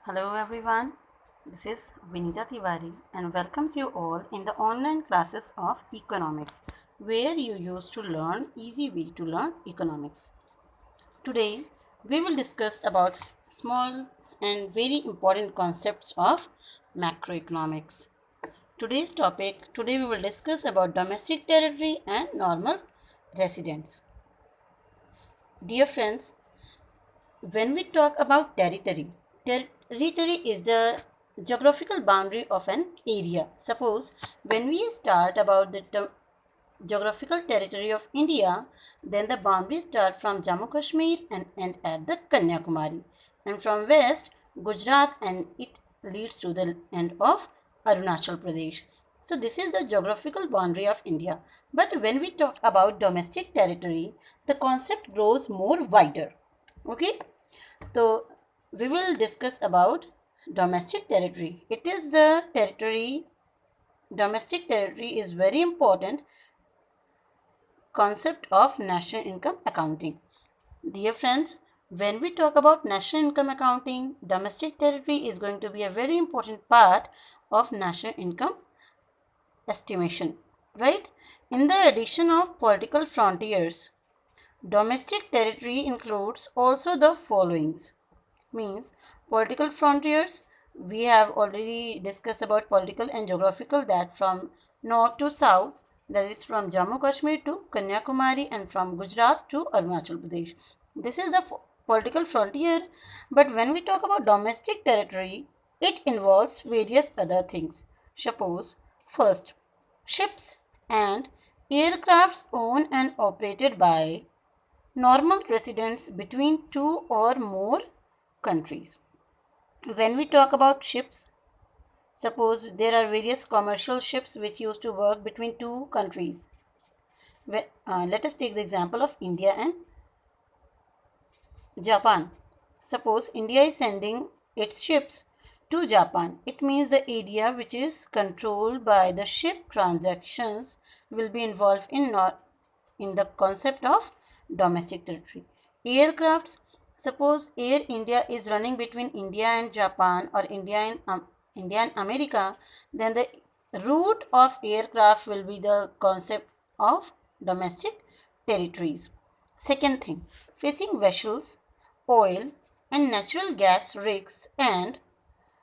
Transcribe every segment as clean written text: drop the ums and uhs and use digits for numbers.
Hello everyone, this is Vinita Tiwari and welcomes you all in the online classes of economics where you used to learn easy way to learn economics. Today we will discuss about small and very important concepts of macroeconomics. Today we will discuss about domestic territory and normal residents. Dear friends, when we talk about territory is the geographical boundary of an area. Suppose when we start about the geographical territory of India, then the boundaries start from Jammu Kashmir and end at the Kanyakumari, and from west Gujarat, and it leads to the end of Arunachal Pradesh. So this is the geographical boundary of India. But when we talk about domestic territory, the concept grows more wider. Okay, so we will discuss about domestic territory. It is the territory. Domestic territory is very important concept of national income accounting. Dear friends, when we talk about national income accounting, domestic territory is going to be a very important part of national income estimation, right? In the addition of political frontiers, domestic territory includes also the followings. Means political frontiers, we have already discussed about political and geographical, that from north to south, that is from Jammu Kashmir to Kanyakumari and from Gujarat to Arunachal Pradesh. This is the political frontier. But when we talk about domestic territory, it involves various other things. Suppose first, ships and aircrafts owned and operated by normal residents between two or more countries. When we talk about ships, suppose there are various commercial ships which used to work between two countries. Let us take the example of India and Japan. Suppose India is sending its ships to Japan. It means the area which is controlled by the ship transactions will be involved in the concept of domestic territory. Aircrafts, suppose Air India is running between India and Japan or India and America, then the route of aircraft will be the concept of domestic territories. Second thing, fishing vessels, oil and natural gas rigs and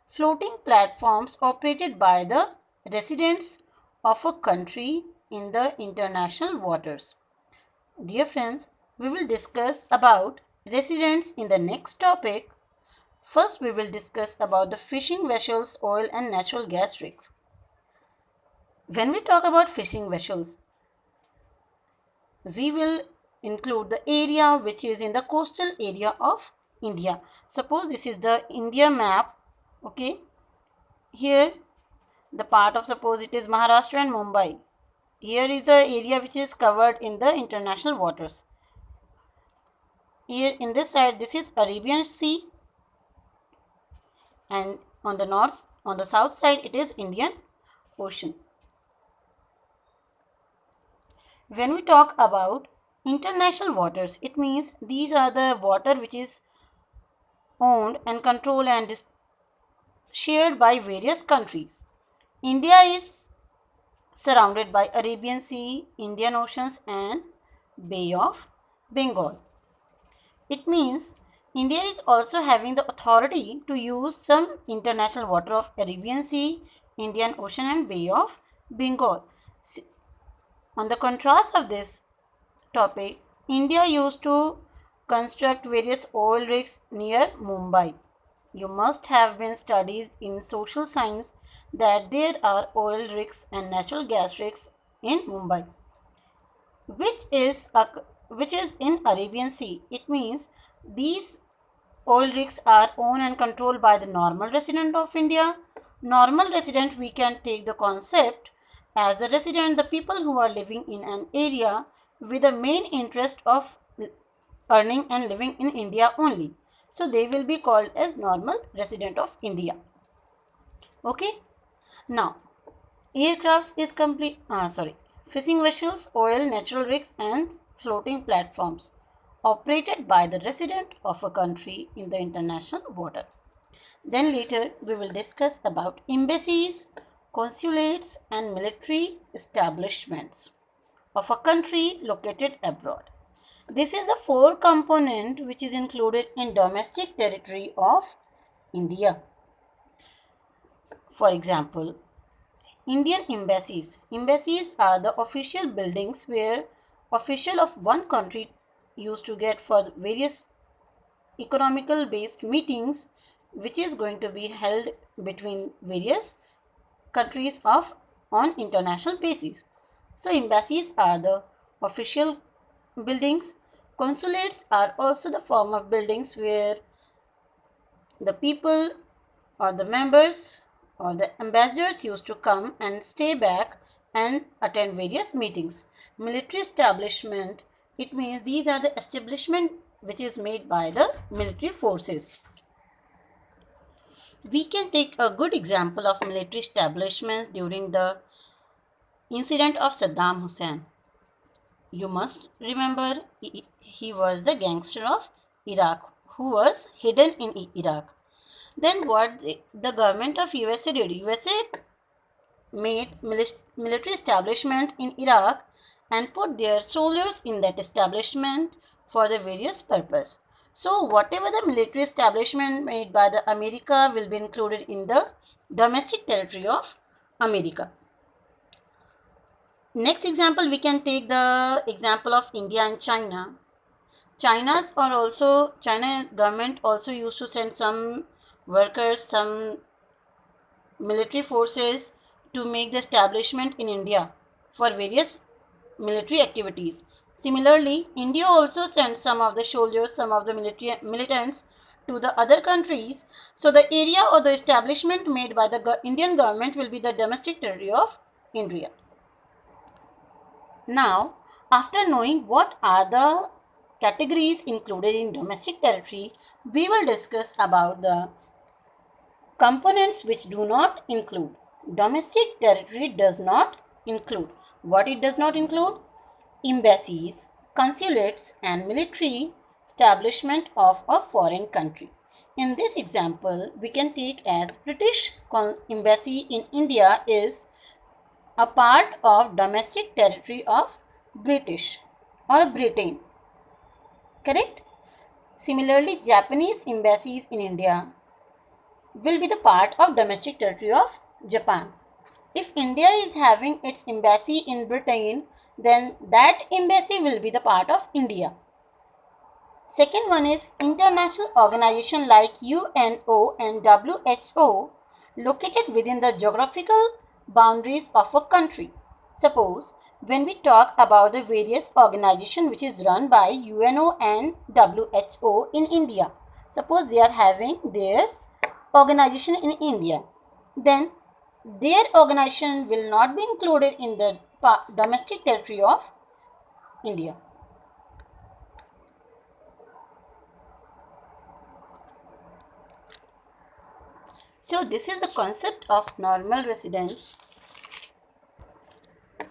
floating platforms operated by the residents of a country in the international waters. Dear friends, we will discuss about residents in the next topic. First, we will discuss about the fishing vessels, oil and natural gas rigs. When we talk about fishing vessels, we will include the area which is in the coastal area of India. Suppose this is the India map. Okay, here the part of, suppose it is Maharashtra and Mumbai. Here is the area which is covered in the international waters. Here in this side, this is Arabian Sea, and on the south side, it is Indian Ocean. When we talk about international waters, it means these are the water which is owned and controlled and is shared by various countries. India is surrounded by Arabian Sea, Indian Oceans and Bay of Bengal. It means India is also having the authority to use some international water of Arabian Sea, Indian Ocean and Bay of Bengal. On the contrast of this topic, India used to construct various oil rigs near Mumbai. You must have been studied in social science that there are oil rigs and natural gas rigs in Mumbai, which is in Arabian Sea. It means these oil rigs are owned and controlled by the normal resident of India. Normal resident, we can take the concept as a resident, the people who are living in an area with the main interest of earning and living in India only. So they will be called as normal resident of India. Okay. Now, aircrafts is fishing vessels, oil, natural rigs and floating platforms operated by the resident of a country in the international water. Then later we will discuss about embassies, consulates and military establishments of a country located abroad. This is the four component which is included in domestic territory of India. For example, Indian embassies. Embassies are the official buildings where official of one country used to get for various economical based meetings which is going to be held between various countries of on international basis. So embassies are the official buildings. Consulates are also the form of buildings where the people or the members or the ambassadors used to come and stay back and attend various meetings. Military establishment, it means these are the establishment which is made by the military forces. We can take a good example of military establishments during the incident of Saddam Hussein. You must remember he was the gangster of Iraq who was hidden in Iraq. Then what the government of USA did? USA made military establishment in Iraq and put their soldiers in that establishment for the various purpose. So whatever the military establishment made by the America will be included in the domestic territory of America. Next example, we can take the example of India and China. China government also used to send some workers, some military forces to make the establishment in India for various military activities. Similarly, India also sent some of the soldiers, some of the militants to the other countries. So the area or the establishment made by the Indian government will be the domestic territory of India. Now, after knowing what are the categories included in domestic territory, we will discuss about the components which do not include. Domestic territory does not include. What it does not include? Embassies, consulates and military establishment of a foreign country. In this example, we can take as British embassy in India is a part of domestic territory of British or Britain. Correct? Similarly, Japanese embassies in India will be the part of domestic territory of Japan. If India is having its embassy in Britain, then that embassy will be the part of India. Second one is international organization like UNO and WHO located within the geographical boundaries of a country. Suppose when we talk about the various organization which is run by UNO and WHO in India, suppose they are having their organization in India, then their organization will not be included in the domestic territory of India. So this is the concept of normal residents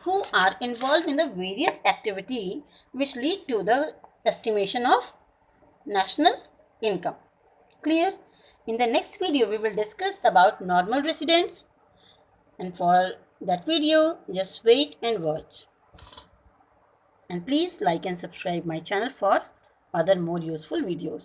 who are involved in the various activity which lead to the estimation of national income. Clear? In the next video, we will discuss about normal residents, and for that video, just wait and watch. And please like and subscribe my channel for other more useful videos.